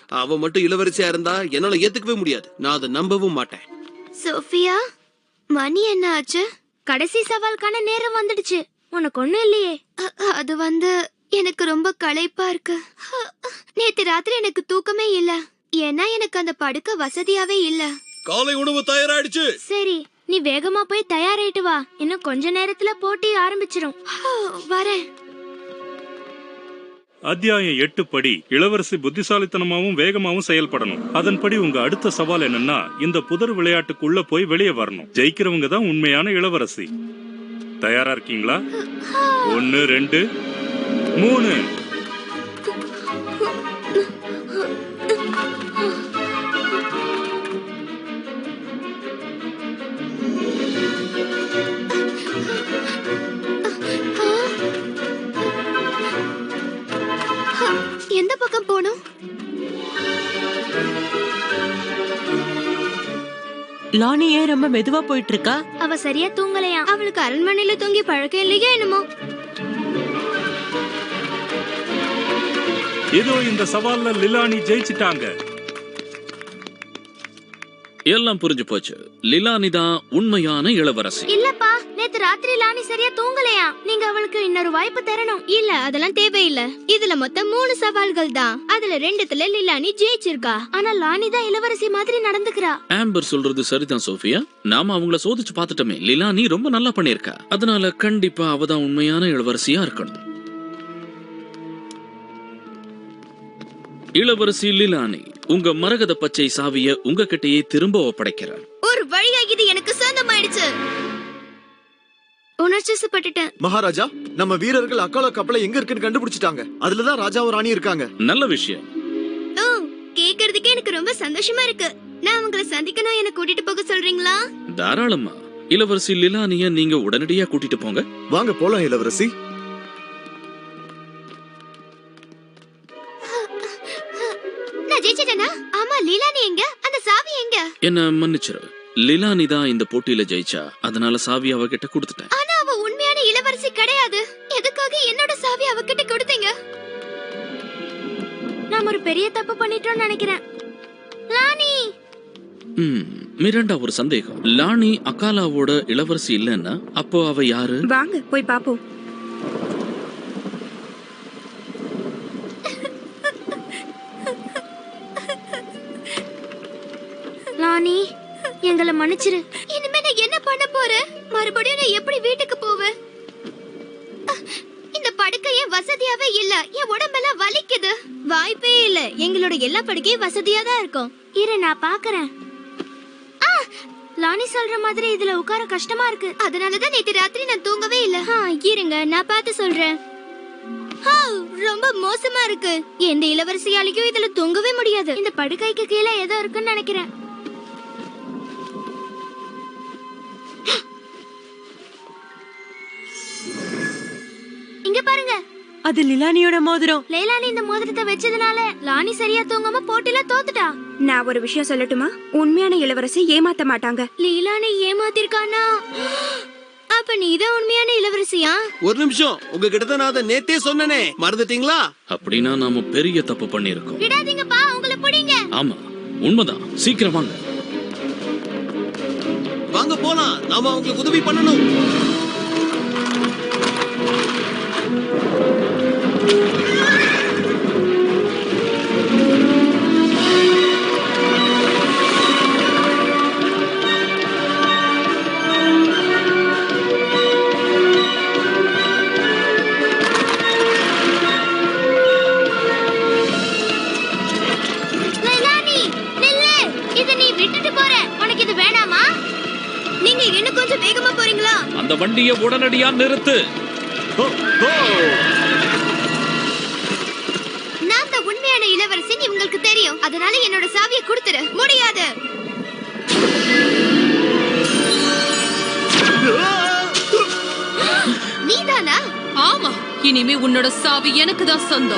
அவ மட்டும் இளவரசியா இருந்தா என்னால ஏத்துக்கவே முடியாது. நான் அதை நம்பவும் மாட்டேன். சோஃபியா, மணி என்ன ஆச்சு? கடைசி சவாலுக்கான நேரம் வந்துடுச்சு. உனக்கு ஒண்ணும் இல்லையே? அது எனக்கு ரொம்ப களைப்பா இருக்கு. நேத்து ராத்திரி எனக்கு தூக்கமே இல்ல. ஏன்னா எனக்கு அந்த படுக்க வசதியாவே இல்ல. காலை உணவு தயாராயிடுச்சு. சரி, நீ வேகமா போய் தயாராயிட்டு வா. இன்னும் கொஞ்ச நேரத்துல போட்டி ஆரம்பிச்சிரும். வரேன். அத்தியாயம் 8 படி இளவரசி புத்திசாலித்தனமாவும் வேகமாவும் செயல்படணும். அதன்படி உங்க அடுத்த சவால் என்னன்னா, இந்த புதர் விளையாட்டுக்குள்ள போய் வெளியே வரணும். ஜெயிக்கிறவங்க தான் உண்மையான இளவரசி. தயாரா இருக்கீங்களா? 1 2 3. எந்த பக்கம் போணும்? லானி ஏன் ரொம்ப மெதுவா போயிட்டு இருக்கா? அவ சரியா தூங்கலையா? அவளுக்கு அரண்மனையில தூங்கி பழக்கம் இல்லையா என்னமோ? ஏதோ இந்த சவால்ல லிலானி ஜெயிச்சிட்டாங்க. எல்லாம் புரிஞ்சு போச்சு. லிலானி தான் உண்மையான இளவரசி. இல்லப்பா, நேத்து ராத்திரி லானி சரியா தூங்கலையா? நீங்க அவளுக்கு இன்னொரு வாய்ப்பு தரணும். இல்ல, அதெல்லாம் தேவையில்ல. இதுல மொத்தம் 3 சவால்கள் தான். அதுல 2த்துல லிலானி ஜெயிச்சிருக்கா. ஆனா லானி தான் இளவரசி மாதிரி நடந்துக்கிறா. ஆம்பர் சொல்றது சரிதான் சோஃபியா. நாம அவங்கள சோதிச்சு பார்த்துட்டோமே. லிலானி ரொம்ப நல்லா பண்ணிருக்கா. அதனால கண்டிப்பா அவதான் உண்மையான இளவரசியா இருக்கணும். இளவரசி லிலானி, உங்க மரகத பச்சை சாவிய உங்ககிட்டயே திரும்ப ஒப்படைக்கிறார். ஒரு வழியா இது எனக்கு சொந்தமாயிடுச்சு. உணர்ச்சிப்பட்டுட்டேன். மகாராஜா, நம்ம வீரர்கள் அக்கால கப்பலை எங்க இருக்குன்னு கண்டுபிடிச்சிட்டாங்க. அதுலதான் ராஜாவும் ராணி இருக்காங்க. நல்ல விஷயம். ஓ, கேக்குறதுக்கே எனக்கு ரொம்ப சந்தோஷமா இருக்கு. நான் உங்களை சந்திக்கணும். என்ன கூட்டிட்டு போக சொல்றீங்களா? தாராளமா. இளவரசி லிலானிய நீங்க உடனடியா கூட்டிட்டு போங்க. வாங்க போலாம் இளவரசி. நான் ஜெயிச்சிட்டேனா? ஆமா, லிலானி எங்க? அந்த சாவி எங்க? என்ன மன்னிச்சிரு. லிலானி தான் இந்த போட்டியில ஜெயிச்சா. அதனால சாவி அவகிட்ட கொடுத்துட்டேன். ஆனா அவ உண்மையான இளவரசி கிடையாது. எதுக்காக என்னோட சாவி அவகிட்ட கொடுத்தீங்க? நாம ஒரு பெரிய தப்பு பண்ணிட்டோம்னு நினைக்கிறேன். லானி, மிரண்டா, ஒரு சந்தேகம். லானி அகாலாவோட இளவரசி இல்லன்னா அப்போ அவ யாரு? வாங்க போய் பாப்போம். லானி, எங்களை மன்னிச்சிரு. இனிமே நான் என்ன பண்ண போறேன்? மறுபடியும் நான் எப்படி வீட்டுக்கு போவேன்? இந்த படுக்கையே வசதியாவே இல்ல. என் உடம்பெல்லாம் வலிக்குது. வாய்ப்பே இல்ல. எங்களோட எல்லா படுக்கையும் வசதியா தான் இருக்கும். இரு, நான் பாக்குறேன். லானி சொல்ற மாதிரி இதுல உட்கார கஷ்டமா இருக்கு. அதனாலதான் நேத்து ராத்திரி நான் தூங்கவே இல்ல. இருங்க, நான் பார்த்து சொல்றேன். ரொம்ப மோசமா இருக்கு. எந்த இளவரசியாலையும் இதுல தூங்கவே முடியாது. இந்த படுக்கைக்கு கீழே ஏதோ இருக்குன்னு நினைக்கிறேன். இங்க பாருங்க, அது லிலானியோட மோதிரம். லேலானி இந்த மோதிரத்தை வச்சதுனால லானி சரியா தூங்காம போட்டில தோத்துட்டா. நான் ஒரு விஷயம் சொல்லட்டுமா? உண்மையான இளவரசி ஏமாத்த மாட்டாங்க. லீலானி ஏமாத்திருக்கானா? அப்ப நீதான் உண்மையான இளவரசியா? ஒரு நிமிஷம், உங்ககிட்ட தான் நான் அதை நேத்தே சொன்னனே, மறந்துட்டீங்களா? அப்படின்னா நாம பெரிய தப்பு பண்ணிருக்கோம். விடாதீங்கப்பா, உங்களை பிடிங்க. ஆமா, உண்மைதான். சீக்கிரம் வாங்க. வாங்க போலாம். நாம அவங்களுக்கு உதவி பண்ணணும். லேலானி, நில்லு. இத நீ விட்டுட்டு போற. உனக்கு இது வேணாமா? நீங்க இன்னும் கொஞ்சம் வேகமா போறீங்களா? அந்த வண்டியை உடனடியா நிறுத்து. நான் தான் உண்மையான இளவரசி, உங்களுக்கு தெரியும். அதனால என்னோட சாவியை கொடுத்துரு. முடியாது. நீதானா? ஆமா, இனிமே உன்னோட சாவி எனக்கு தான் சொந்தம்.